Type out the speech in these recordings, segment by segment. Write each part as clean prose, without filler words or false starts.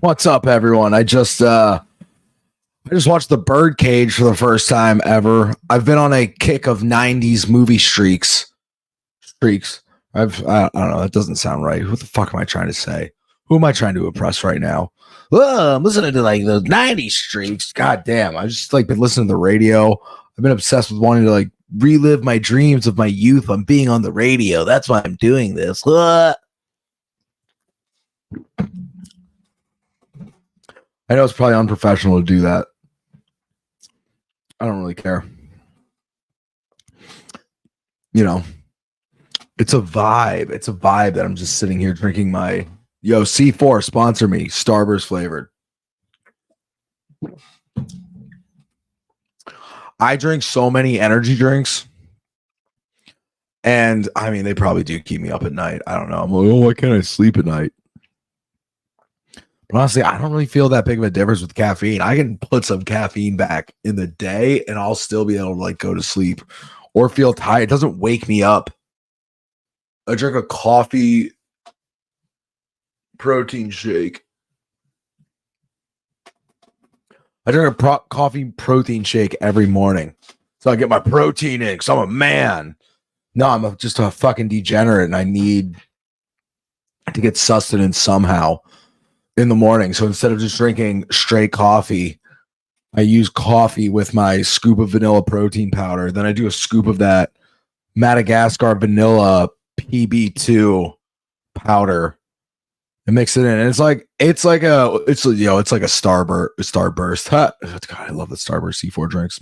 What's up, everyone? I just watched The Birdcage for the first time ever. I've been on a kick of '90s movie streaks. I don't know. That doesn't sound right. Who the fuck am I trying to say? Who am I trying to impress right now? I'm listening to like those '90s streaks. God damn! I've just like been listening to the radio. I've been obsessed with wanting to like relive my dreams of my youth on being on the radio. That's why I'm doing this. I know it's probably unprofessional to do that. I don't really care. You know, it's a vibe. It's a vibe that I'm just sitting here drinking my C4 sponsor me, Starburst flavored. I drink so many energy drinks. And I mean, they probably do keep me up at night. I don't know. I'm like, why can't I sleep at night? But honestly, I don't really feel that big of a difference with caffeine. I can put some caffeine back in the day and I'll still be able to like go to sleep or feel tired. It doesn't wake me up. I drink a coffee protein shake. I drink a coffee protein shake every morning. So I get my protein in because I'm a man. No, I'm just a fucking degenerate and I need to get sustenance somehow in the morning. So instead of just drinking straight coffee, I use coffee with my scoop of vanilla protein powder. Then I do a scoop of that Madagascar vanilla PB2 powder and mix it in. And it's like a Starburst. God, I love the Starburst C4 drinks.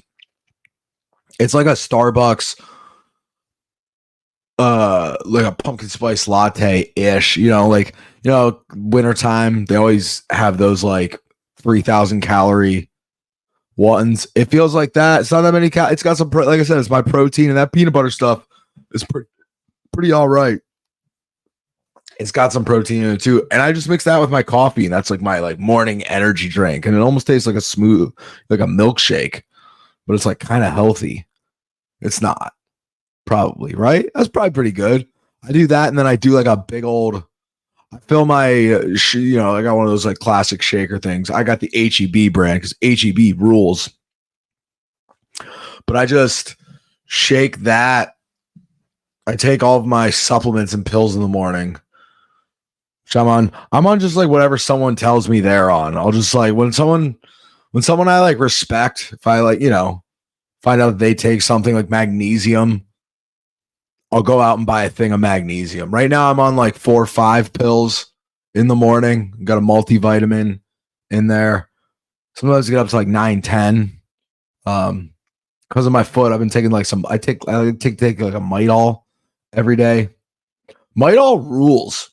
It's like a Starbucks like a pumpkin spice latte ish, wintertime they always have those like 3,000 calorie ones. It feels like that. It's not that many it's got some like I said, it's my protein, and that peanut butter stuff is pretty all right. It's got some protein in it too, and I just mix that with my coffee, and that's like my like morning energy drink, and it almost tastes like a milkshake, but it's like kind of healthy. It's not. Probably, right? That's probably pretty good. I do that, and then I do like a big old. I fill my, I got one of those like classic shaker things. I got the HEB brand because HEB rules. But I just shake that. I take all of my supplements and pills in the morning. Which I'm on just like whatever someone tells me they're on. I'll just like when someone I like respect, if I like, find out they take something like magnesium, I'll go out and buy a thing of magnesium. Right now, I'm on like 4 or 5 pills in the morning. Got a multivitamin in there. Sometimes I get up to like 9, 10. Because of my foot, I've been taking like I take like a Midol every day. Midol rules.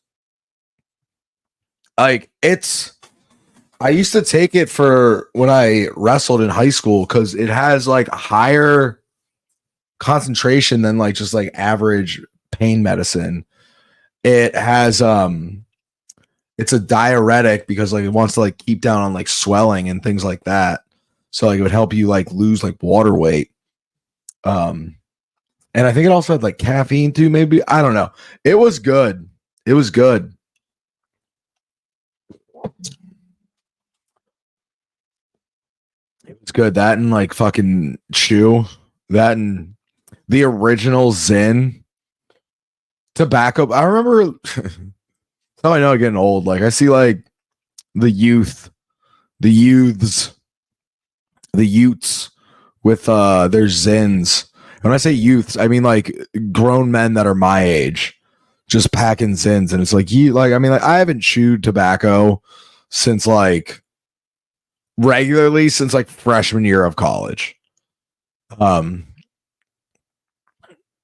Like I used to take it for when I wrestled in high school because it has like higher concentration than like just like average pain medicine. It has it's a diuretic because like it wants to like keep down on like swelling and things like that. So like it would help you like lose like water weight. And I think it also had like caffeine too, maybe. I don't know. It was good. It was good. It was good. That and like fucking chew. That and the original Zyn tobacco. I remember how I know I'm getting old. Like I see like the Utes with their Zyns. When I say youths, I mean like grown men that are my age just packing Zyns. And it's like I haven't chewed tobacco since like regularly since like freshman year of college.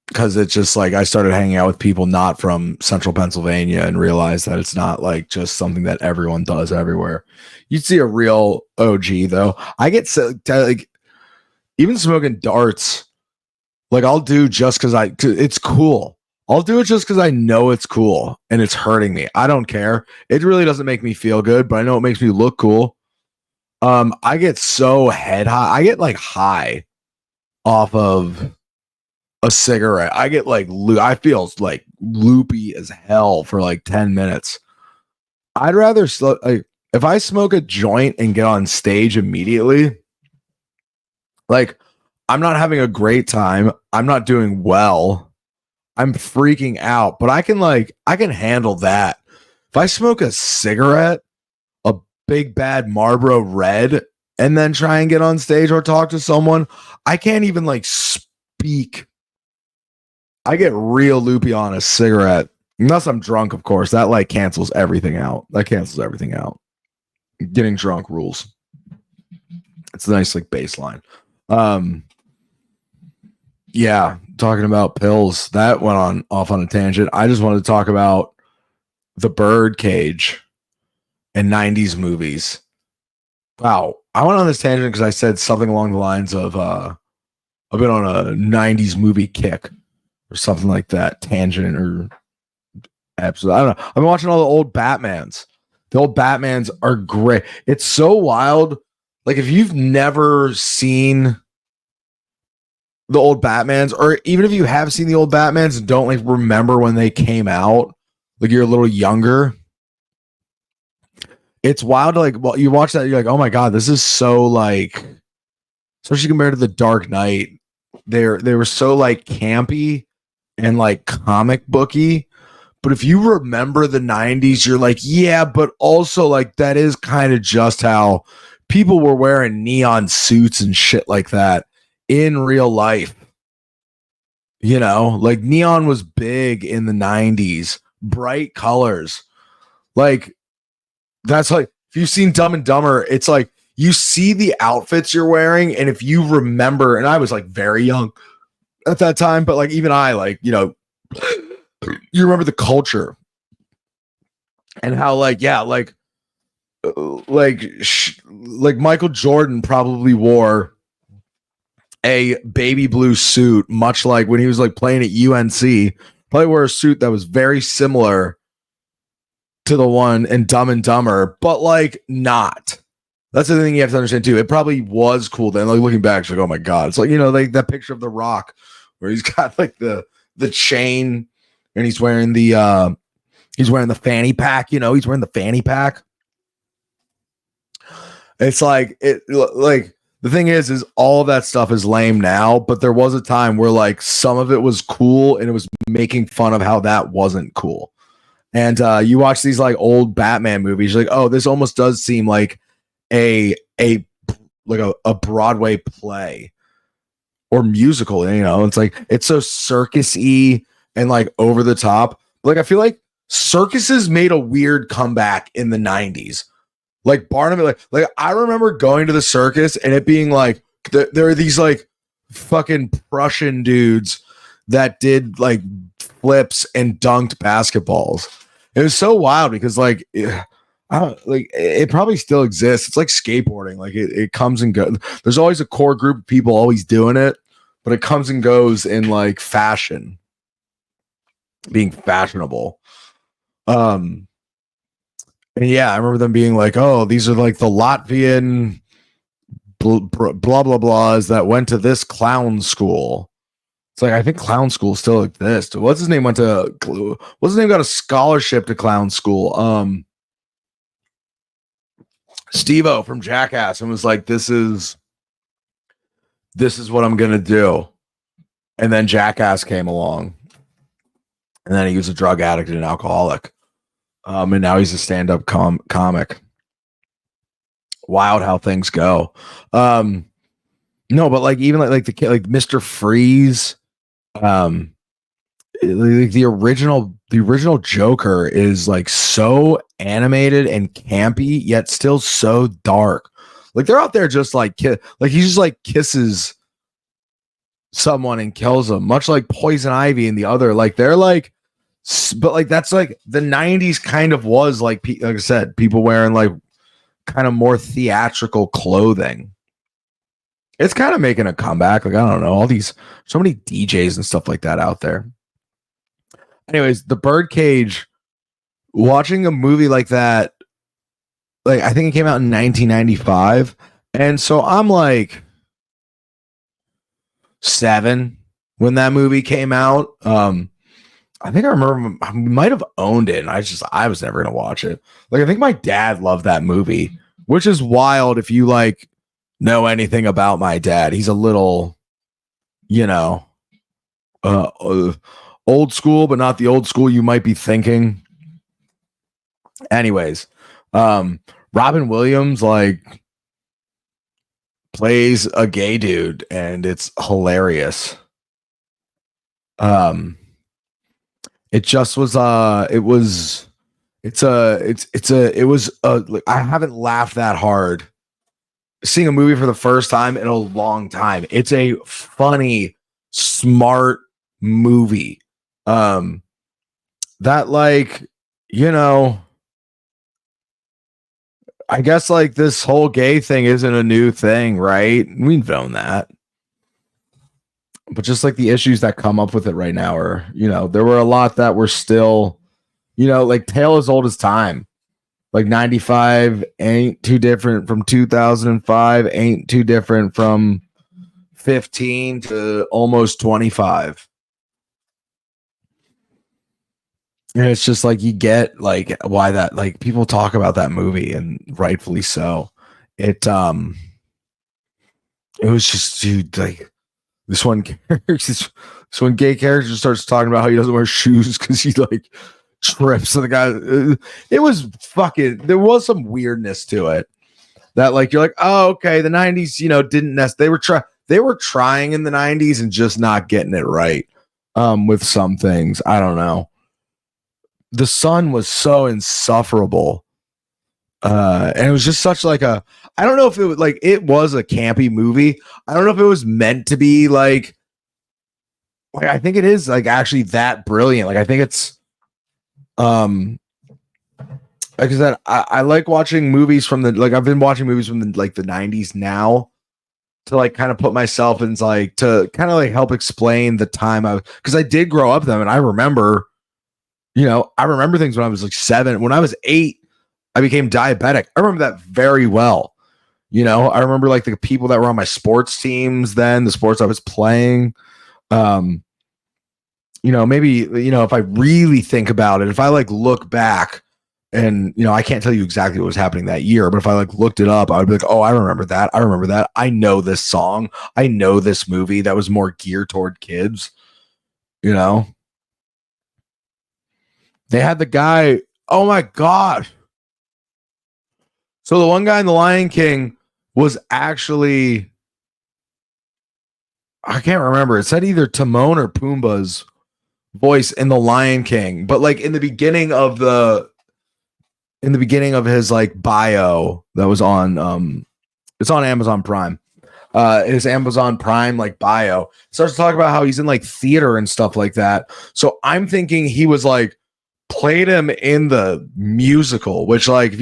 Because it's just like I started hanging out with people not from central Pennsylvania and realized that it's not like just something that everyone does everywhere. You'd see a real OG though. I get so like even smoking darts, like I'll do just because it's cool. I'll do it just because I know it's cool and it's hurting me. I don't care. It really doesn't make me feel good, but I know it makes me look cool. I get so head high. I get like high off of a cigarette. I get like I feel like loopy as hell for like 10 minutes. I'd rather if I smoke a joint and get on stage immediately, like I'm not having a great time. I'm not doing well. I'm freaking out, but I can handle that. If I smoke a cigarette, a big bad Marlboro Red, and then try and get on stage or talk to someone, I can't even like speak. I get real loopy on a cigarette. Unless I'm drunk, of course. That like cancels everything out. That cancels everything out. Getting drunk rules. It's a nice like baseline. Yeah, talking about pills. That went on off on a tangent. I just wanted to talk about the Birdcage and 90s movies. Wow. I went on this tangent because I said something along the lines of I've been on a 90s movie kick or something like that. Tangent or episode. I don't know. I've been watching all the old Batmans. The old Batmans are great. It's so wild. Like if you've never seen the old Batmans, or even if you have seen the old Batmans and don't like remember when they came out, like you're a little younger, it's wild to like, well, you watch that, you're like, oh my god, this is so like, especially compared to the Dark Knight, they were so like campy and like comic booky. But if you remember the 90s, you're like, yeah, but also like that is kind of just how people were wearing neon suits and shit like that in real life. You know, like neon was big in the 90s, bright colors. Like that's like if you've seen Dumb and Dumber, it's like you see the outfits you're wearing, and if you remember, and I was like very young at that time, but like even I like, you know, you remember the culture and how like yeah, like Michael Jordan probably wore a baby blue suit, much like when he was like playing at UNC, probably wore a suit that was very similar to the one in Dumb and Dumber, but like not. That's the thing you have to understand too. It probably was cool then. Like looking back, it's like, oh my god, it's like, you know, like that picture of The Rock where he's got like the chain and he's wearing the fanny pack. You know, he's wearing the fanny pack. It's like it like. The thing is all of that stuff is lame now, but there was a time where like some of it was cool and it was making fun of how that wasn't cool. And you watch these like old Batman movies, you're like, oh, this almost does seem like a Broadway play or musical, you know? It's like it's so circus-y and like over the top. Like I feel like circuses made a weird comeback in the 90s. Like Barnum, like I remember going to the circus and it being like there are these like fucking Prussian dudes that did like flips and dunked basketballs. It was so wild because like I don't like it probably still exists. It's like skateboarding. Like it comes and goes. There's always a core group of people always doing it, but it comes and goes in like fashion, being fashionable. And yeah, I remember them being like, "Oh, these are like the Latvian blah blah blahs that went to this clown school." It's like I think clown school still exists. What's his name got a scholarship to clown school? Steve-O from Jackass, and was like, "This is what I'm gonna do." And then Jackass came along, and then he was a drug addict and an alcoholic. And now he's a stand-up comic. Wild how things go. No, but like even like the kid, like Mr. Freeze, like the original Joker is like so animated and campy, yet still so dark. Like they're out there just like like he just like kisses someone and kills them, much like Poison Ivy and the other. Like they're like. But like that's like the 90s kind of was like I said, people wearing like kind of more theatrical clothing. It's kind of making a comeback. Like I don't know, all these so many DJs and stuff like that out there. Anyways, the Birdcage, watching a movie like that, like I think it came out in 1995, and so I'm like 7 when that movie came out. I think I remember I might have owned it, and I was never gonna watch it. Like I think my dad loved that movie, which is wild if you like know anything about my dad. He's a little, you know, uh, uh old school, but not the old school you might be thinking. Anyways, Robin Williams like plays a gay dude, and it's hilarious. Um, it just was it was it was like, I haven't laughed that hard seeing a movie for the first time in a long time. It's a funny, smart movie. Um, that like, you know, I guess like this whole gay thing isn't a new thing, right? We've known that. But just like the issues that come up with it right now are, you know, there were a lot that were still, you know, like tale as old as time. Like 95 ain't too different from 2005, ain't too different from 15 to almost 25. And it's just like you get like why that like people talk about that movie and rightfully so. It was just dude like this one this one gay character starts talking about how he doesn't wear shoes because he like trips and the guy it was fucking there was some weirdness to it that like you're like, oh okay, the 90s, you know, didn't they were trying in the 90s and just not getting it right with some things. I don't know. The sun was so insufferable. And it was just such like a I don't know if it was like it was a campy movie. I don't know if it was meant to be like I think it is like actually that brilliant. Like I think it's like I said, I like watching movies from the like I've been watching movies from the like the 90s now to like kind of put myself in like to kind of like help explain the time I because I did grow up them and I remember, you know, I remember things when I was like 7. When I was 8, I became diabetic. I remember that very well. You know, I remember like the people that were on my sports teams then, the sports I was playing. You know, maybe, you know, if I really think about it, if I like look back and, you know, I can't tell you exactly what was happening that year, but if I like looked it up, I would be like, oh, I remember that. I remember that. I know this song. I know this movie that was more geared toward kids, you know? They had the guy, oh my God. So the one guy in The Lion King was actually, I can't remember. It said either Timon or Pumbaa's voice in The Lion King, but like in the beginning of his like bio that was on it's on Amazon Prime. His Amazon Prime like bio starts to talk about how he's in like theater and stuff like that. So I'm thinking he was like played him in the musical, which like if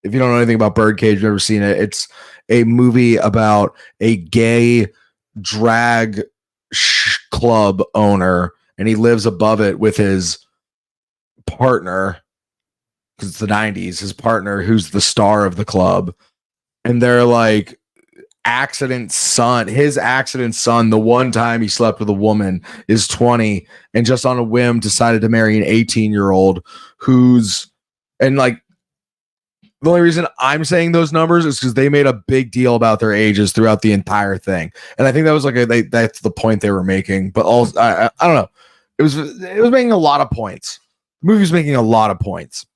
you don't know anything about Birdcage, you've never seen it. It's a movie about a gay drag club owner, and he lives above it with his partner because it's the 90s. His partner, who's the star of the club, and they're like his accident son, the one time he slept with a woman, is 20 and just on a whim decided to marry an 18-year-old who's and like the only reason I'm saying those numbers is because they made a big deal about their ages throughout the entire thing, and I think that was like that's the point they were making. But also, I don't know, it was making a lot of points. The movie was making a lot of points.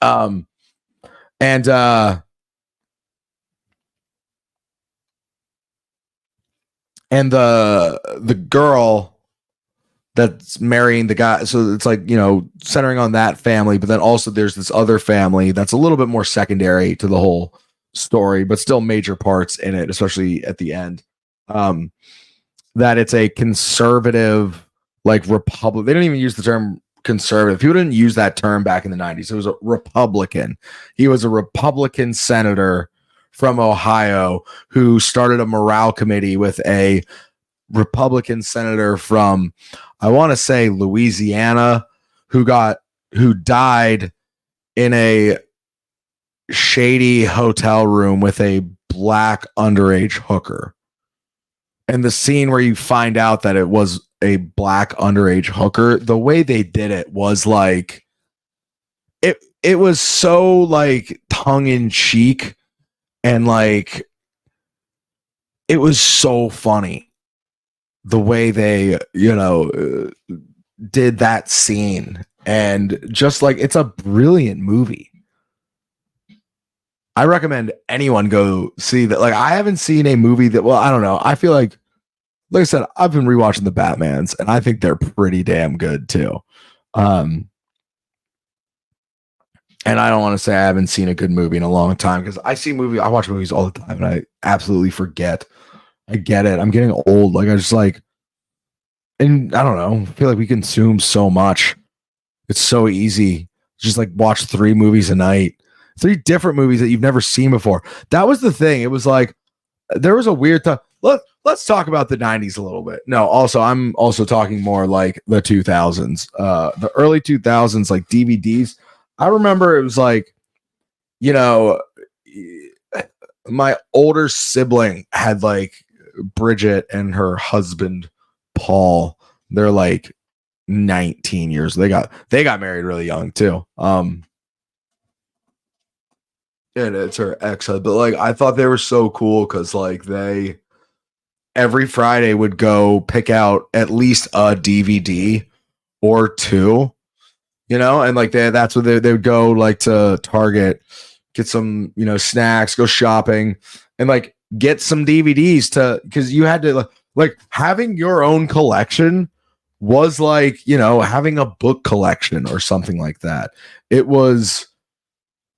And the girl that's marrying the guy, so it's like, you know, centering on that family, but then also there's this other family that's a little bit more secondary to the whole story, but still major parts in it, especially at the end. That it's a conservative like republic. They don't even use the term conservative. People didn't use that term back in the 90s. It was a Republican. He was a Republican senator from Ohio who started a morale committee with a Republican senator from, I want to say, Louisiana, who died in a shady hotel room with a black underage hooker. And the scene where you find out that it was a black underage hooker, the way they did it was like it was so like tongue in cheek, and like it was so funny the way they, did that scene. And just like, it's a brilliant movie. I recommend anyone go see that. Like, I haven't seen a movie that, well, I don't know. I feel like I said, I've been rewatching the Batmans, and I think they're pretty damn good too. And I don't want to say I haven't seen a good movie in a long time, because I watch movies all the time and I absolutely forget. I get it. I'm getting old. Like, I just like, and I don't know, I feel like we consume so much. It's so easy. Just like watch 3 movies a night, 3 different movies that you've never seen before. That was the thing. It was like, there was a weird time. Let's talk about the 90s a little bit. No, also, I'm also talking more like the 2000s, the early 2000s, like DVDs. I remember it was like, my older sibling had like Bridget and her husband, Paul. They're like 19 years. They got married really young too. And it's her ex, but like, I thought they were so cool because like they every Friday would go pick out at least a DVD or 2, and like that's what they would go like to Target, get some, snacks, go shopping, and like get some DVDs because you had to like having your own collection was like, having a book collection or something like that. It was,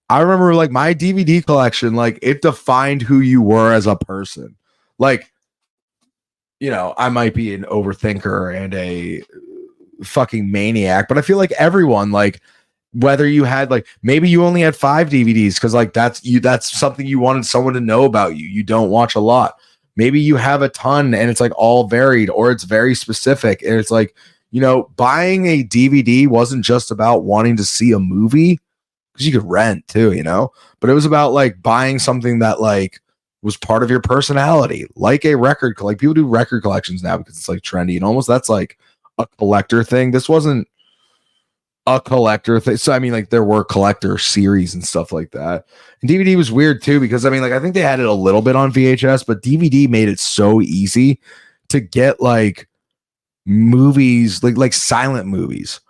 I remember like my DVD collection, like it defined who you were as a person. Like, I might be an overthinker and a fucking maniac, but I feel like everyone, like, whether you had like, maybe you only had 5 DVDs because like that's something you wanted someone to know about you. You don't watch a lot. Maybe you have a ton and it's like all varied, or it's very specific. And it's like, buying a DVD wasn't just about wanting to see a movie, because you could rent too, but it was about like buying something that like was part of your personality, like a record. Like people do record collections now because it's like trendy, and almost that's like a collector thing. This wasn't a collector thing. So I mean, like there were collector series and stuff like that. And DVD was weird too, because I mean, like I think they had it a little bit on VHS, but DVD made it so easy to get like movies, like silent movies.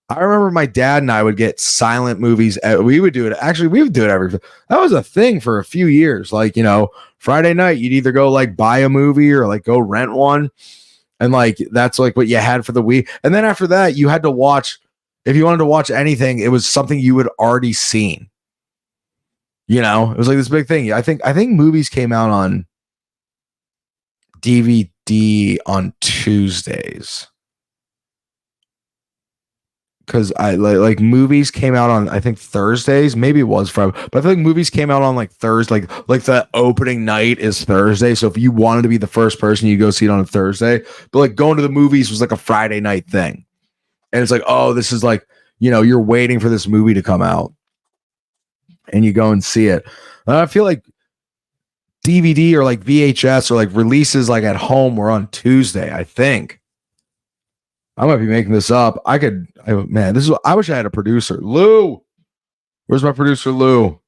I remember my dad and I would get silent movies. We would do it. Actually, we would do it every. That was a thing for a few years. Like, Friday night, you'd either go like buy a movie or like go rent one. And like, that's like what you had for the week. And then after that, you had to watch, if you wanted to watch anything, it was something you had already seen. It was like this big thing. I think movies came out on DVD on Tuesdays. Because I like movies came out on, I think, Thursdays. Maybe it was Friday, but I feel like movies came out on like Thursday. Like the opening night is Thursday. So if you wanted to be the first person, you go see it on a Thursday. But like going to the movies was like a Friday night thing. And it's like, oh, this is like, you're waiting for this movie to come out, and you go and see it. And I feel like DVD or like VHS or like releases like at home were on Tuesday, I think. I might be making this up. I wish I had a producer. Lou. Where's my producer, Lou?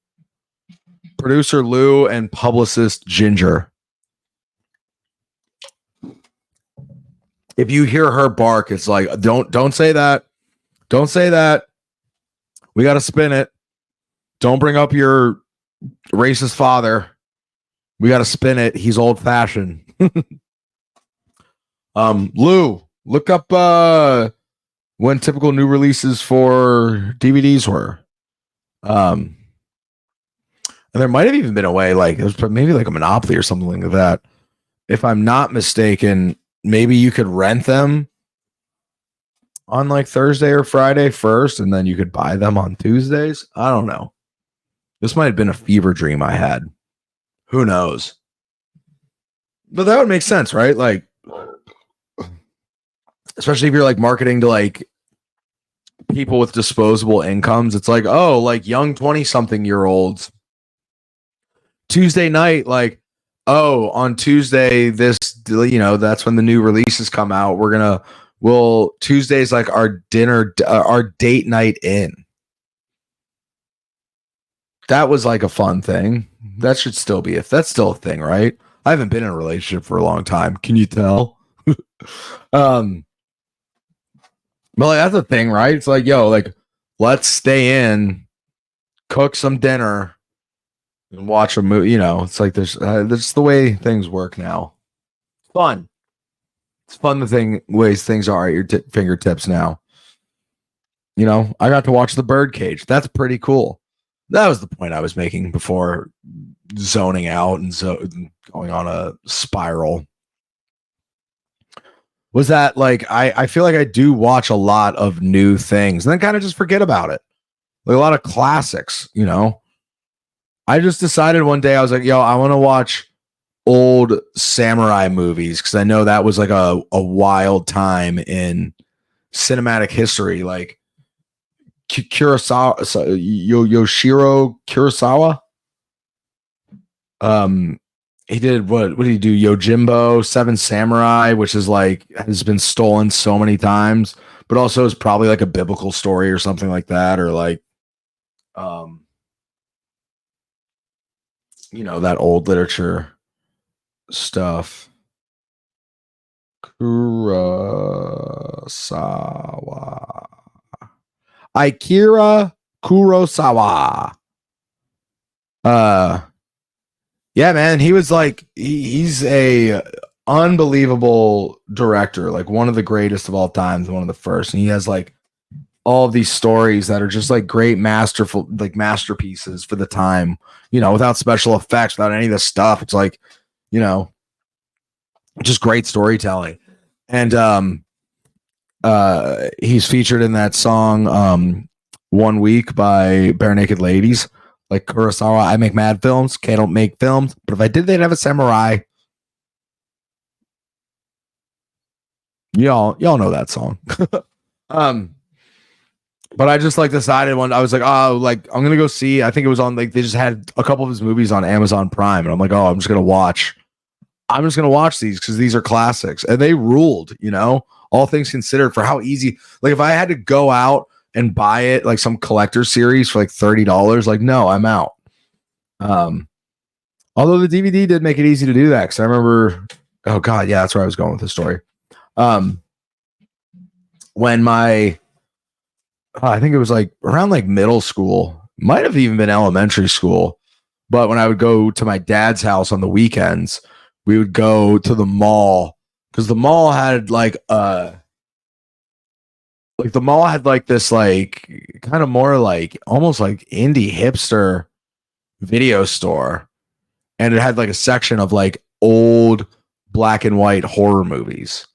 Producer Lou and publicist Ginger. If you hear her bark, it's like, don't say that. Don't say that. We got to spin it. Don't bring up your racist father. We got to spin it. He's old fashioned. Lou, look up when typical new releases for DVDs were. And there might have even been a way, like it was maybe like a Monopoly or something like that. If I'm not mistaken, maybe you could rent them on like Thursday or Friday first, and then you could buy them on Tuesdays. I don't know. This might have been a fever dream I had. Who knows? But that would make sense, right? Like, especially if you're like marketing to like people with disposable incomes. It's like, oh, like young 20-something-year-olds. Tuesday night, like, oh, on Tuesday, that's when the new releases come out. We're gonna Well, Tuesday's like our our date night in. That was like a fun thing. That should still be that's still a thing, right? I haven't been in a relationship for a long time. Can you tell? um, but like, that's a thing, right? It's like, yo, like, let's stay in, cook some dinner, and watch a movie. You know, it's like there's the way things work now. Fun. It's fun the ways things are at your fingertips now. You know, I got to watch the Birdcage. That's pretty cool. That was the point I was making before zoning out and going on a spiral. Was that like I feel like I do watch a lot of new things and then kind of just forget about it. Like a lot of classics, you know. I just decided one day I was like, yo, I want to watch old samurai movies because I know that was like a wild time in cinematic history. Like Kurosawa, Yoshiro Kurosawa. He did what did he do? Yojimbo, Seven Samurai, which is like has been stolen so many times, but also is probably like a biblical story or something like that, or like, you know, that old literature stuff. Kurosawa. Akira Kurosawa. Yeah, man, he was like he's a unbelievable director, like one of the greatest of all time, one of the first. And he has like all of these stories that are just like great masterful like masterpieces for the time, you know, without special effects, without any of this stuff. It's like, you know, just great storytelling. And he's featured in that song 1 Week by Bare Naked Ladies. Like Kurosawa, I make mad films, can't make films, but if I did, they'd have a samurai. Y'all know that song. But I just like decided I was like, oh, like I'm gonna go see. I think it was on like they just had a couple of his movies on Amazon Prime, and I'm like, oh, I'm just gonna watch these because these are classics, and they ruled. You know, all things considered, for how easy. Like if I had to go out and buy it like some collector series for like $30, like no, I'm out. Although the DVD did make it easy to do that because I remember, oh god, yeah, that's where I was going with the story. When I think it was like around like middle school, might have even been elementary school, but when I would go to my dad's house on the weekends, we would go to the mall because the mall had like this like kind of more like almost like indie hipster video store, and it had like a section of like old black and white horror movies,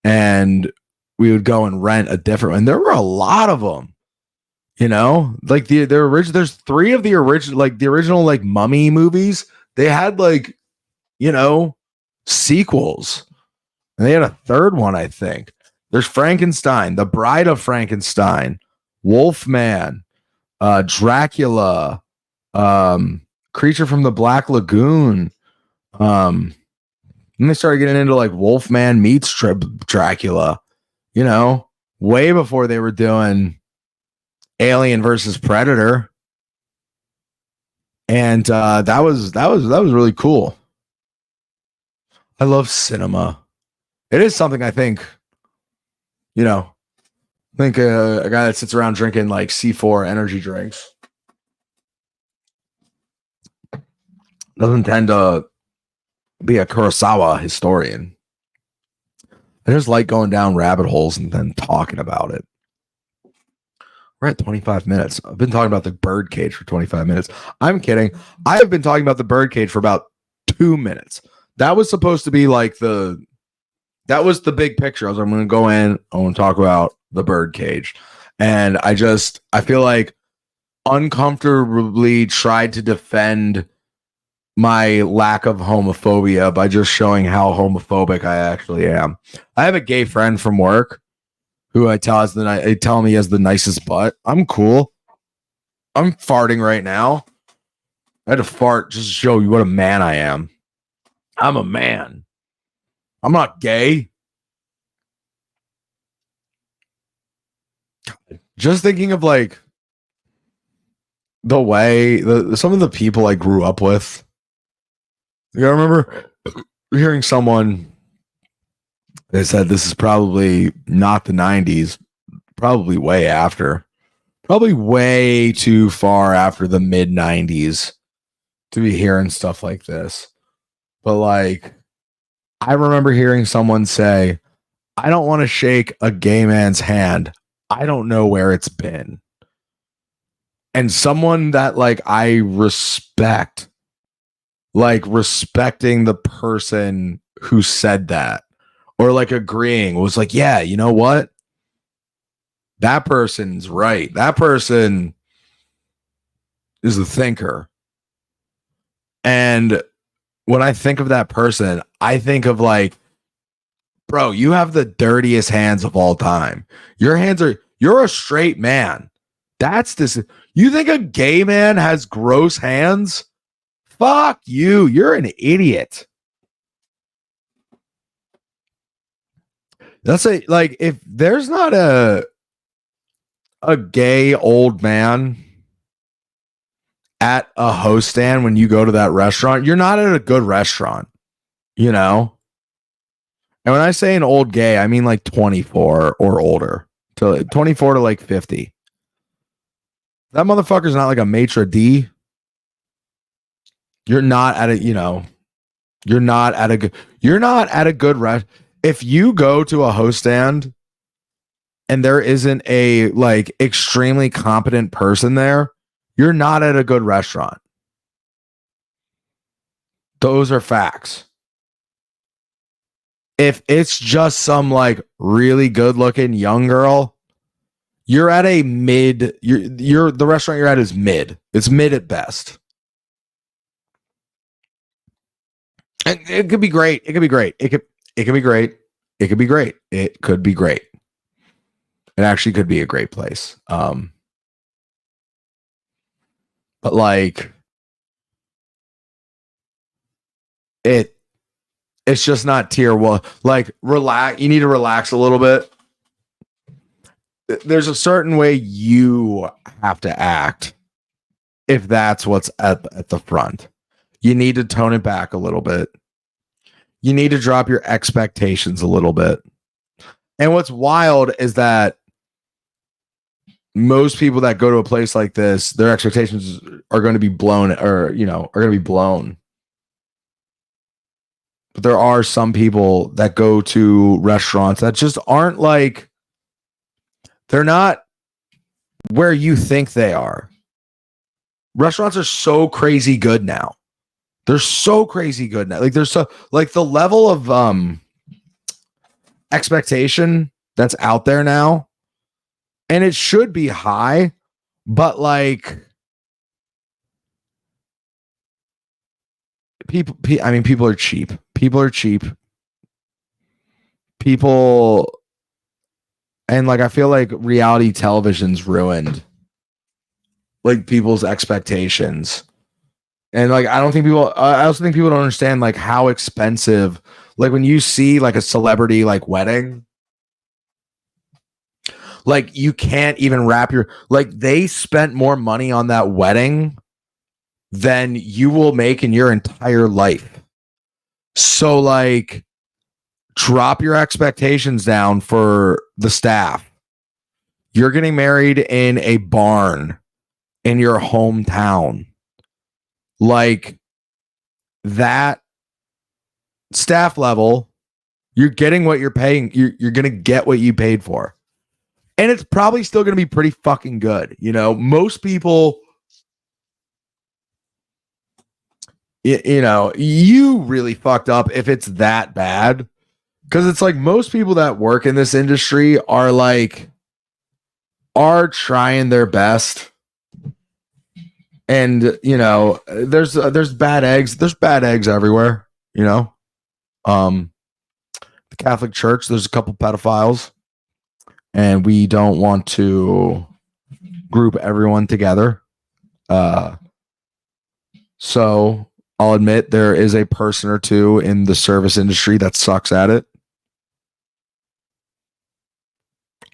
and we would go and rent a different one. There were a lot of them, you know, like the original. There's 3 of the original like Mummy movies. They had like, you know, sequels, and they had a third one, I think. There's Frankenstein, The Bride of Frankenstein, Wolfman, Dracula, Creature from the Black Lagoon. And they started getting into like Wolfman meets Dracula, you know, way before they were doing Alien versus Predator. And that was really cool. I love cinema. It is something I think, you know, I think a guy that sits around drinking like C4 energy drinks doesn't tend to be a Kurosawa historian. I just like going down rabbit holes and then talking about it. We're at 25 minutes. I've been talking about the Birdcage for 25 minutes. I'm kidding. I have been talking about the Birdcage for about 2 minutes. That was supposed to be like that was the big picture. I'm going to go in. I want to talk about the Birdcage. And I feel like uncomfortably tried to defend my lack of homophobia by just showing how homophobic I actually am. I have a gay friend from work who I tell him he has the nicest butt. I'm cool. I'm farting right now. I had to fart just to show you what a man I am. I'm a man. I'm not gay. Just thinking of like the way some of the people I grew up with. I remember hearing someone, they said this is probably not the 90s, probably way after, probably way too far after the mid 90s to be hearing stuff like this. But like, I remember hearing someone say, I don't want to shake a gay man's hand. I don't know where it's been. And someone that like I respect, like respecting the person who said that or like agreeing was like, yeah, you know what? That person's right. That person is a thinker. And when I think of that person, I think of like, bro, you have the dirtiest hands of all time. You're a straight man. That's this. You think a gay man has gross hands? Fuck you. You're an idiot. That's like if there's not a gay old man at a host stand when you go to that restaurant, you're not at a good restaurant, you know? And when I say an old gay, I mean like 24 or older, to 24 to like 50. That motherfucker's not like a maitre d'. You're not at a, you're not at a good if you go to a host stand and there isn't a like extremely competent person there, you're not at a good restaurant. Those are facts. If it's just some like really good looking young girl, you're at a mid, you're the restaurant you're at is mid. It's mid at best. And it could be great. It could be great. It could be great. It could be great. It could be great. It actually could be a great place. But like it's just not tier one. Like relax. You need to relax a little bit. There's a certain way you have to act if that's what's at the front. You need to tone it back a little bit. You need to drop your expectations a little bit. And what's wild is that most people that go to a place like this, their expectations are going to be blown or, are going to be blown. But there are some people that go to restaurants that just aren't like, they're not where you think they are. Restaurants are so crazy good now. They're so crazy good now. Like there's so like the level of expectation that's out there now, and it should be high, but like people are cheap. People are cheap. People, and like I feel like reality television's ruined like people's expectations. And like I also think people don't understand like how expensive, like when you see like a celebrity like wedding, like you can't even wrap your, like they spent more money on that wedding than you will make in your entire life. So like drop your expectations down for the staff. You're getting married in a barn in your hometown. Like that staff level, you're getting what you're paying. You're going to get what you paid for. And it's probably still going to be pretty fucking good. Most people, you really fucked up if it's that bad. Because it's like most people that work in this industry are trying their best. And there's bad eggs. There's bad eggs everywhere. The Catholic Church, there's a couple pedophiles, and we don't want to group everyone together. So I'll admit there is a person or two in the service industry that sucks at it.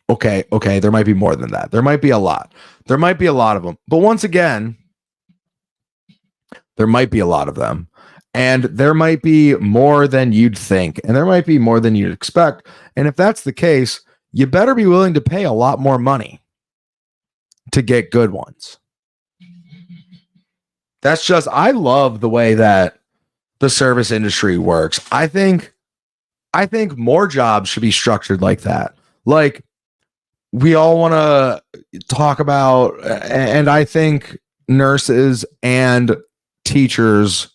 Okay, there might be more than that. There might be a lot. There might be a lot of them. But once again, there might be a lot of them. And there might be more than you'd think. And there might be more than you'd expect. And if that's the case, you better be willing to pay a lot more money to get good ones. That's just, I love the way that the service industry works. I think more jobs should be structured like that. Like, we all want to talk about, and I think nurses and teachers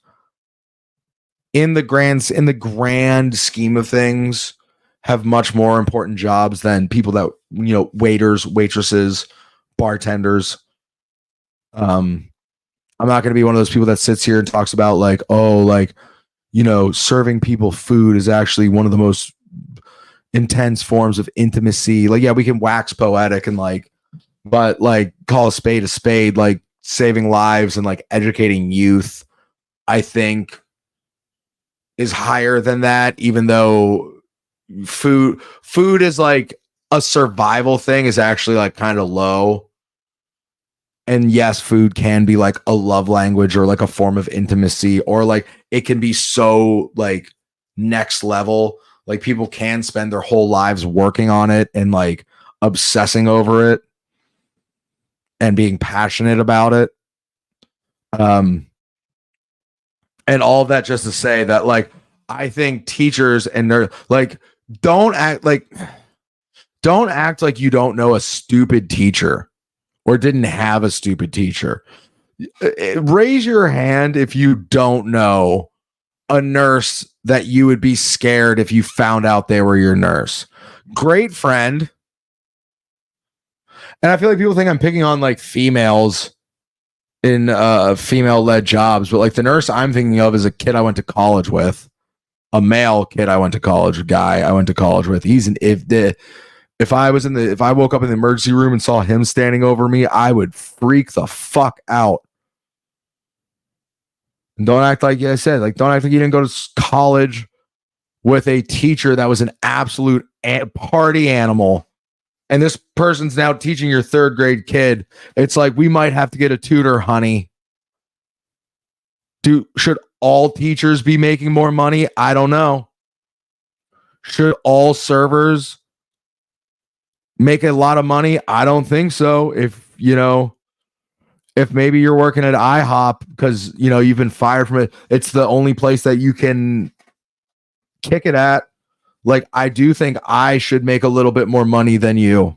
in the grand scheme of things have much more important jobs than people that, waiters, waitresses, bartenders. I'm not going to be one of those people that sits here and talks about like, oh, like, serving people food is actually one of the most intense forms of intimacy. Like, yeah, we can wax poetic and like, but like call a spade, like saving lives and like educating youth, I think is higher than that, even though food is like a survival thing, is actually like kind of low. And yes, food can be like a love language or like a form of intimacy, or like it can be so like next level. Like, people can spend their whole lives working on it and like obsessing over it and being passionate about it. And all of that just to say that, like, I think teachers and nerds, like, don't act like you don't know a stupid teacher or didn't have a stupid teacher. Raise your hand if you don't know a nurse that you would be scared if you found out they were your nurse. Great friend. And I feel like people think I'm picking on like females in female-led jobs, but like the nurse I'm thinking of is a kid I went to college with, a male kid I went to college, a guy I went to college with. If I woke up in the emergency room and saw him standing over me, I would freak the fuck out. And don't act like you didn't go to college with a teacher that was an absolute party animal. And this person's now teaching your third grade kid. It's like, we might have to get a tutor, honey. Should all teachers be making more money? I don't know. Should all servers make a lot of money? I don't think so. If maybe you're working at IHOP because, you've been fired from it, it's the only place that you can kick it at. Like, I do think I should make a little bit more money than you.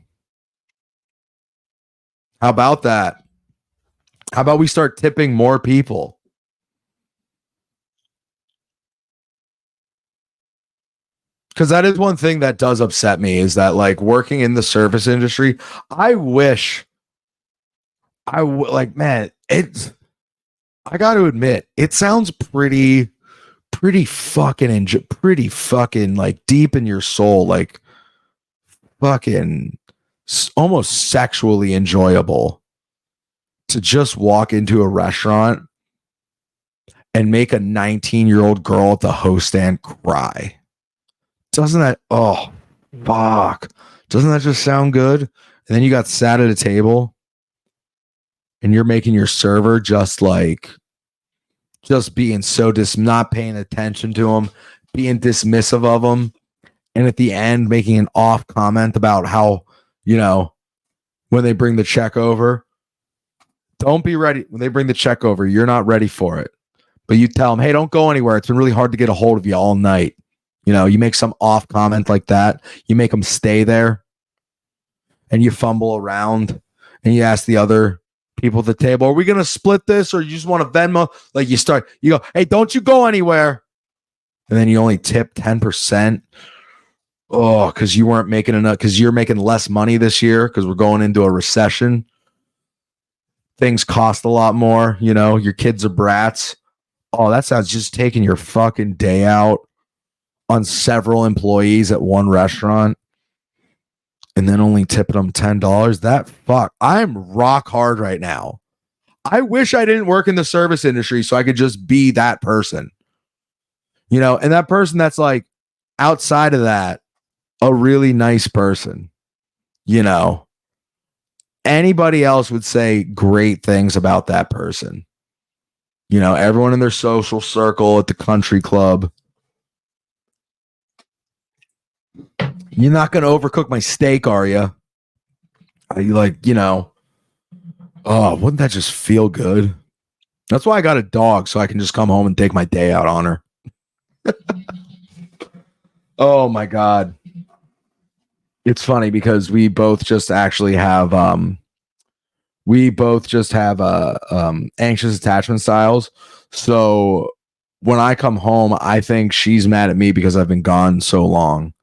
How about that? How about we start tipping more people? Because that is one thing that does upset me, is that like working in the service industry, I wish man, I got to admit, it sounds pretty fucking like deep in your soul, like fucking almost sexually enjoyable to just walk into a restaurant and make a 19-year-old girl at the host stand cry. Doesn't that, oh fuck, doesn't that just sound good? And then you got sat at a table and you're making your server just being so not paying attention to them, being dismissive of them, and at the end making an off comment about how, when they bring the check over, don't be ready. When they bring the check over, you're not ready for it. But you tell them, hey, don't go anywhere. It's been really hard to get a hold of you all night. You make some off comment like that. You make them stay there and you fumble around and you ask the other people at the table, are we going to split this, or you just want to Venmo? Like, you go, hey, don't you go anywhere. And then you only tip 10%. Oh, because you weren't making enough, because you're making less money this year because we're going into a recession. Things cost a lot more. Your kids are brats. Oh, that sounds just taking your fucking day out on several employees at one restaurant and then only tipping them $10. I'm rock hard right now. I wish I didn't work in the service industry so I could just be that person. And that person that's like outside of that, a really nice person. you know, anybody else would say great things about that person. You know, everyone in their social circle at the country club. You're not going to overcook my steak, are you? You like, you know, oh, wouldn't that just feel good? That's why I got a dog, so I can just come home and take my day out on her. Oh my God. It's funny because we both just actually have anxious attachment styles. So when I come home, I think she's mad at me because I've been gone so long.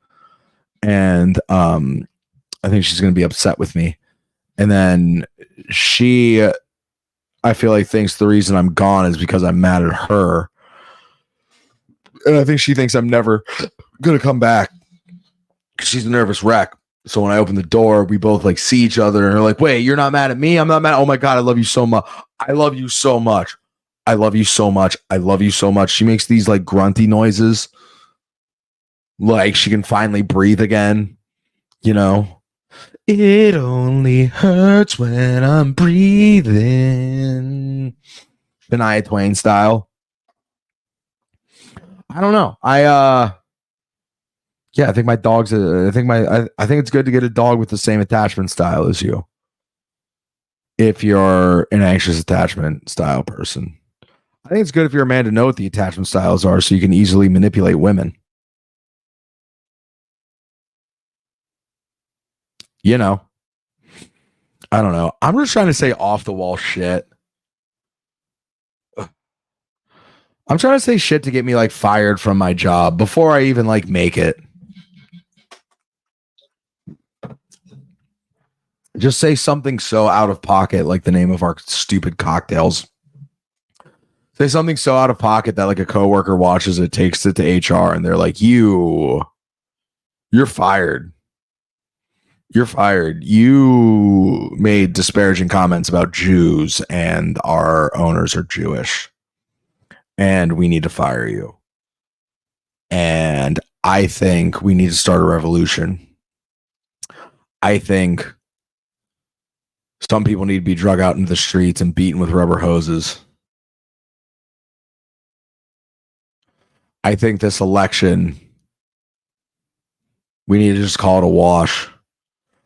And I think she's going to be upset with me. And then she, I feel like, thinks the reason I'm gone is because I'm mad at her. And I think she thinks I'm never going to come back because she's a nervous wreck. So when I open the door, we both like see each other and are like, wait, you're not mad at me? I'm not mad. Oh my God, I love you so much. I love you so much. I love you so much. I love you so much. She makes these like grunty noises. Like she can finally breathe again. You know? It only hurts when I'm breathing. Shania Twain style. I don't know. Yeah, I think my dog's I think it's good to get a dog with the same attachment style as you. If you're an anxious attachment style person. I think it's good if you're a man to know what the attachment styles are so you can easily manipulate women. You know. I don't know. I'm just trying to say off the wall shit. I'm trying to say shit to get me like fired from my job before I even like make it. Just say something so out of pocket, like the name of our stupid cocktails. Say something so out of pocket that like a coworker watches it, takes it to HR, and they're like, you're fired. You're fired. You made disparaging comments about Jews, and our owners are Jewish. And we need to fire you. And I think we need to start a revolution. I think some people need to be drug out into the streets and beaten with rubber hoses. I think this election, we need to just call it a wash.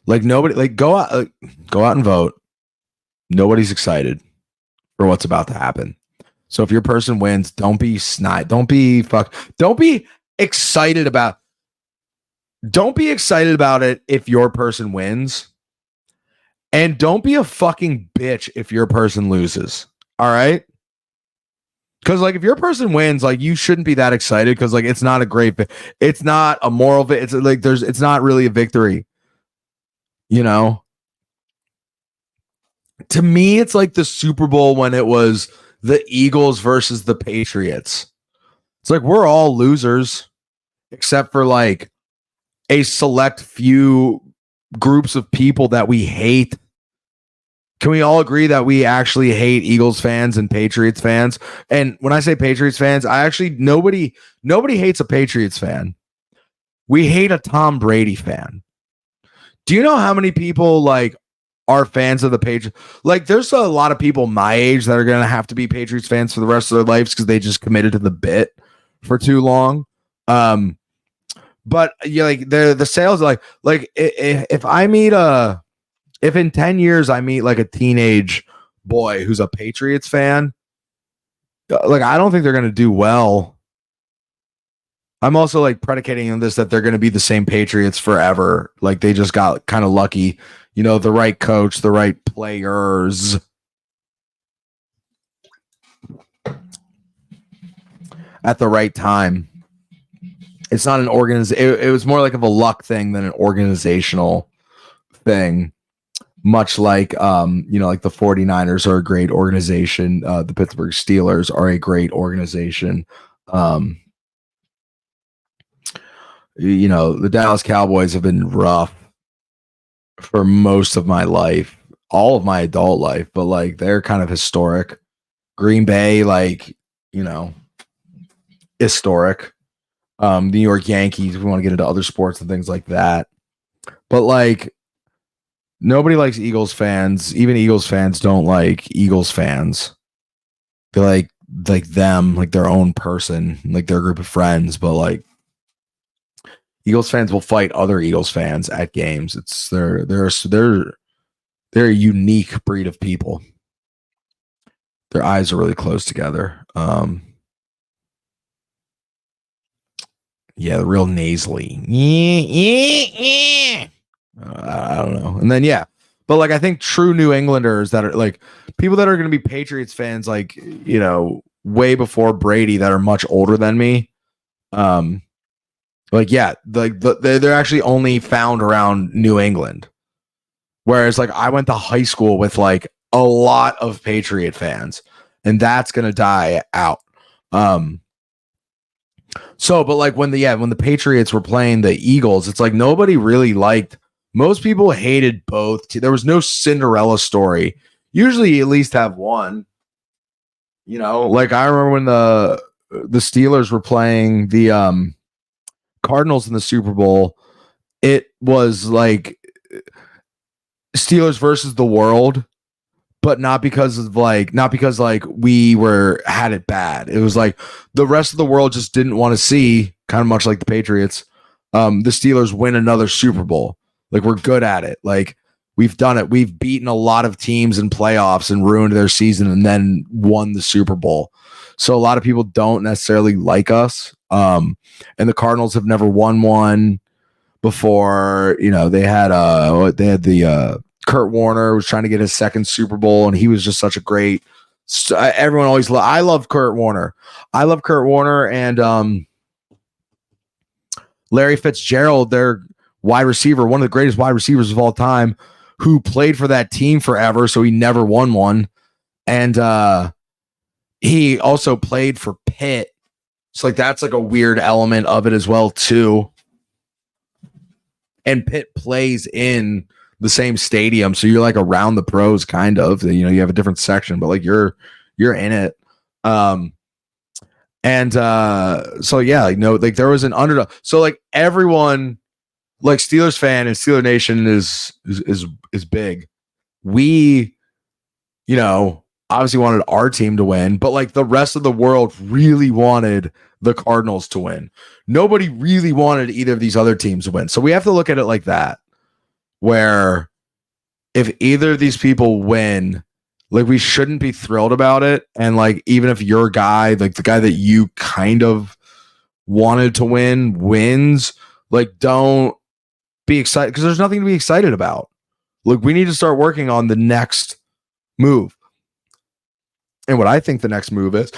Like nobody, like go out and vote. Nobody's excited for what's about to happen. So if your person wins, don't be snide. Don't be excited about. Don't be excited about it if your person wins. And don't be a fucking bitch if your person loses. All right? Because like if your person wins, like you shouldn't be that excited because like it's not a great, it's not a moral, it's like it's not really a victory. You know? To me, it's like the Super Bowl when it was the Eagles versus the Patriots. It's like we're all losers except for like a select few groups of people that we hate. Can we all agree that we actually hate Eagles fans and Patriots fans? And when I say Patriots fans, I actually nobody hates a Patriots fan. We hate a Tom Brady fan. Do you know how many people like are fans of the Patriots? Like there's a lot of people my age that are going to have to be Patriots fans for the rest of their lives because they just committed to the bit for too long. But yeah, like the sales like if I meet if in 10 years I meet like a teenage boy who's a Patriots fan, like I don't think they're going to do well. I'm also like predicating on this that they're going to be the same Patriots forever. Like they just got kind of lucky, you know, the right coach, the right players. At the right time. It's not an it was more like of a luck thing than an organizational thing. Much like, you know, like the 49ers are a great organization. The Pittsburgh Steelers are a great organization. You know, the Dallas Cowboys have been rough for most of my life, all of my adult life, but like they're kind of historic. Green Bay, like, you know, historic. The New York Yankees, we want to get into other sports and things like that. But like, Nobody likes Eagles fans. Even Eagles fans don't like Eagles fans. They like them, like their own person, like their group of friends. But like Eagles fans will fight other Eagles fans at games. It's they're a unique breed of people. Their eyes are really close together. Yeah, real nasally. I don't know. And then but like I think true New Englanders that are like people that are going to be Patriots fans, like way before Brady, that are much older than me. Like they're actually only found around New England. Whereas like I went to high school with like a lot of Patriot fans, and that's going to die out. So, but like when the Patriots were playing the Eagles, it's like nobody really liked. Most people hated both. There was no Cinderella story. Usually, you at least have one. Like I remember when the Steelers were playing the Cardinals in the Super Bowl. It was like Steelers versus the world, but not because we had it bad. It was like the rest of the world just didn't want to see, kind of much like the Patriots, the Steelers win another Super Bowl. Like we're good at it. Like we've done it. We've beaten a lot of teams in playoffs and ruined their season and then won the Super Bowl. So a lot of people don't necessarily like us. And the Cardinals have never won one before. They had the Kurt Warner was trying to get his second Super Bowl, and he was just such a great. Everyone always I love Kurt Warner. I love Kurt Warner and Larry Fitzgerald, their wide receiver, one of the greatest wide receivers of all time, who played for that team forever, so he never won one. And he also played for Pitt. So like that's like a weird element of it as well too. And Pitt plays in the same stadium, so you're like around the pros, kind of. You have a different section, but like you're in it. So yeah, like there was an underdog. So like everyone, like Steelers fan and Steeler Nation is big. We, obviously wanted our team to win, but like the rest of the world really wanted the Cardinals to win. Nobody really wanted either of these other teams to win. So we have to look at it like that, where if either of these people win, like we shouldn't be thrilled about it. And like, even if your guy, like the guy that you kind of wanted to win, wins, like don't be excited, because there's nothing to be excited about. Look, we need to start working on the next move. And what I think the next move is,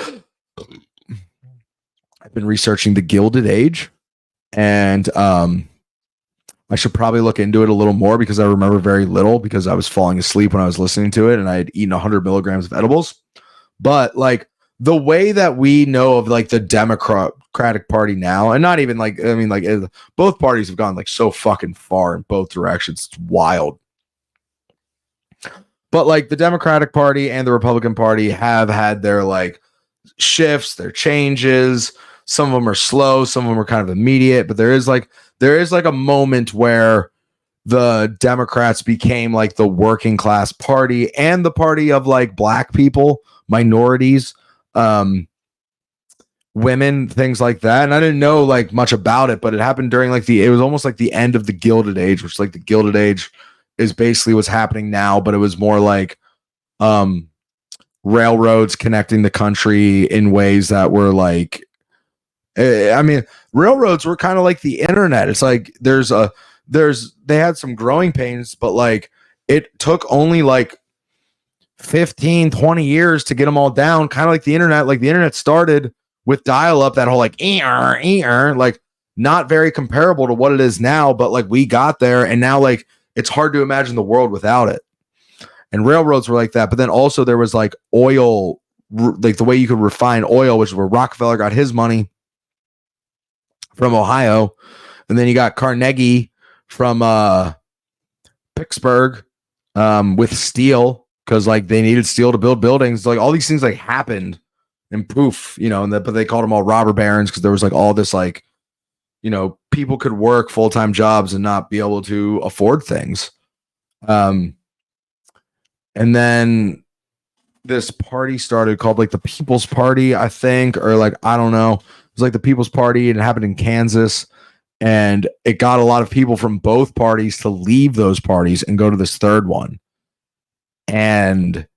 I've been researching the Gilded Age, and I should probably look into it a little more, because I remember very little, because I was falling asleep when I was listening to it, and I had eaten 100 milligrams of edibles. But like the way that we know of like the Democratic Party now, and not even like, I mean, like both parties have gone like so fucking far in both directions. It's wild. But like the Democratic Party and the Republican Party have had their like shifts, their changes. Some of them are slow, some of them are kind of immediate, but there is like a moment where the Democrats became like the working class party and the party of like black people, minorities, women, things like that. And I didn't know like much about it, but it happened during like it was almost like the end of the Gilded Age, which like the Gilded Age is basically what's happening now, but it was more like railroads connecting the country in ways that were like, I mean, railroads were kind of like the internet. It's like they had some growing pains, but like it took only like 15, 20 years to get them all down. Kind of like the internet. Like the internet started with dial up, that whole like, like not very comparable to what it is now, but like we got there, and now like it's hard to imagine the world without it. And railroads were like that. But then also there was like oil, like the way you could refine oil, which is where Rockefeller got his money from Ohio. And then you got Carnegie from Pittsburgh with steel, because like they needed steel to build buildings. Like all these things like happened and poof, but they called them all robber barons, because there was like all this like, people could work full-time jobs and not be able to afford things. Um, and then this party started called like the People's Party, I think, or like I don't know. It was like the People's Party, and it happened in Kansas, and it got a lot of people from both parties to leave those parties and go to this third one. And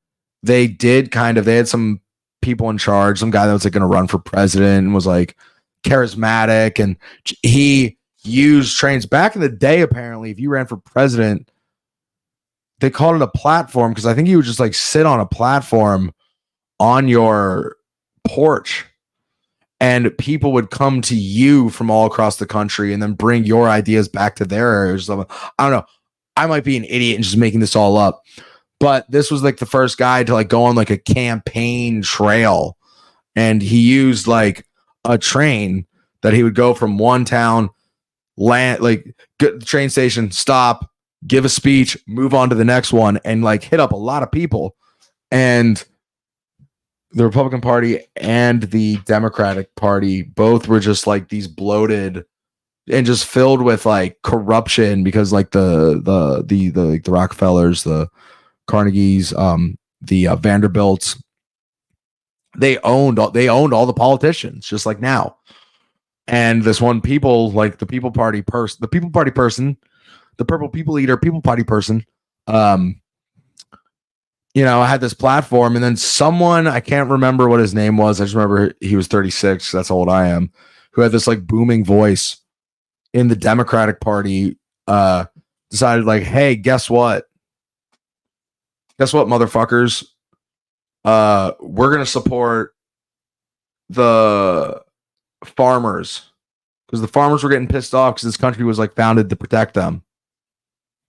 they had some people in charge, some guy that was like going to run for president and was like charismatic, and he used trains back in the day. Apparently, if you ran for president, they called it a platform, because I think you would just like sit on a platform on your porch, and people would come to you from all across the country and then bring your ideas back to their areas. I don't know. I might be an idiot and just making this all up, but this was like the first guy to like go on like a campaign trail, and he used like a train that he would go from one town, land, like get the train station, stop, give a speech, move on to the next one, and like hit up a lot of people. And the Republican Party and the Democratic Party both were just like these bloated and just filled with like corruption, because like the Rockefellers, the Carnegies, the Vanderbilts, they owned all the politicians, just like now. And this one people, like the People Party person, the Purple People Eater, People Party person, I had this platform, and then someone, I can't remember what his name was. I just remember he was 36. That's how old I am. Who had this like booming voice in the Democratic Party, decided like, hey, guess what? Guess what, motherfuckers? We're going to support the farmers, because the farmers were getting pissed off because this country was like founded to protect them,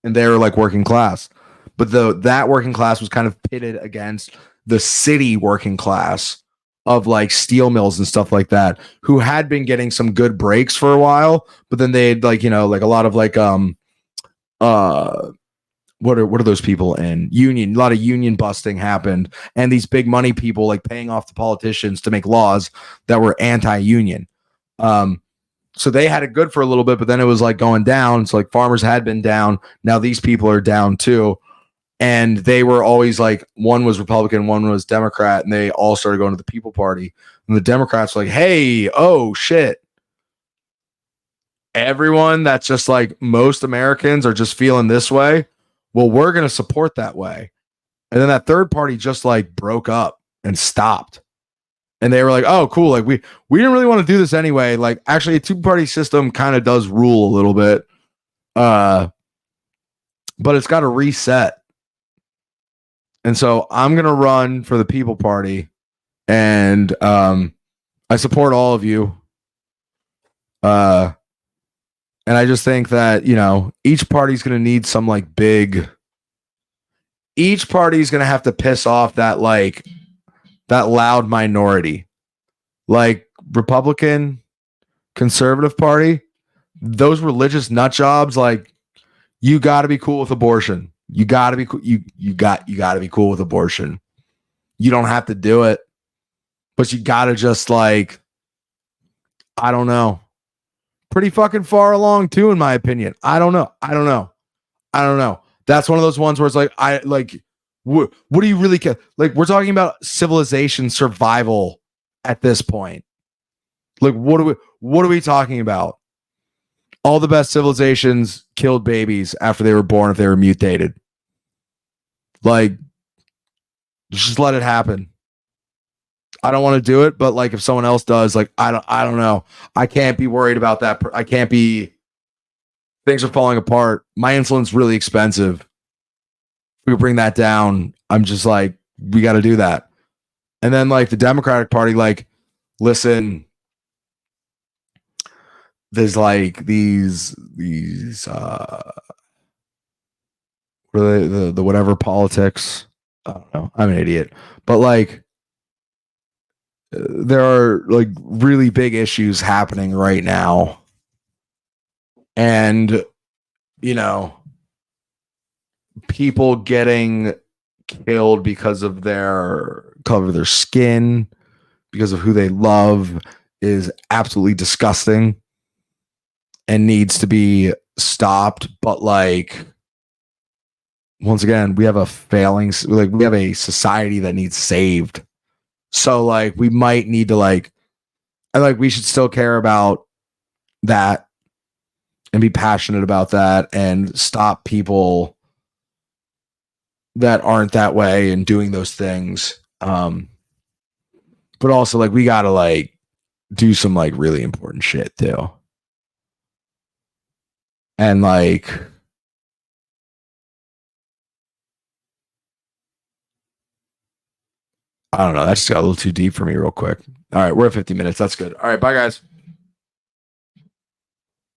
and they were like working class. But that working class was kind of pitted against the city working class of like steel mills and stuff like that, who had been getting some good breaks for a while, but then they'd like, like a lot of like what are those people in union? A lot of union busting happened, and these big money people like paying off the politicians to make laws that were anti-union. So they had it good for a little bit, but then it was like going down. So like farmers had been down. Now these people are down too. And they were always like, one was Republican, one was Democrat, and they all started going to the People Party. And the Democrats were like, hey, oh shit. Everyone that's just like most Americans are just feeling this way. Well, we're going to support that way. And then that third party just like broke up and stopped. And they were like, oh, cool. Like we didn't really want to do this anyway. Like actually a two-party system kind of does rule a little bit. But it's got to reset. And so I'm going to run for the People Party, and I support all of you. And I just think that, each party's going to need some like each party's going to have to piss off that loud minority, like Republican, Conservative Party, those religious nut jobs. Like, you got to be cool with abortion. You got to be cool. You got to be cool with abortion. You don't have to do it, but you got to just like, I don't know, pretty fucking far along too, in my opinion. I don't know. That's one of those ones where it's like, what do you really care? Like, we're talking about civilization survival at this point. Like, what are we talking about? All the best civilizations killed babies after they were born if they were mutated. Like, just let it happen. I don't want to do it, but like if someone else does, like I don't know. I can't be worried about that. I can't be. Things are falling apart. My insulin's really expensive. If we bring that down, I'm just like, we got to do that. And then like the Democratic Party, like, listen, there's like these what are they, the whatever politics. I don't know. I'm an idiot, but like there are like really big issues happening right now, and people getting killed because of their color of their skin, because of who they love, is absolutely disgusting and needs to be stopped. But like, once again, we have a failing, like we have a society that needs saved. So like we might need to like, I like we should still care about that and be passionate about that and stop people that aren't that way and doing those things. But also like we gotta like do some like really important shit too. And like I don't know, that just got a little too deep for me real quick. All right, we're at 50 minutes. That's good. All right, bye guys.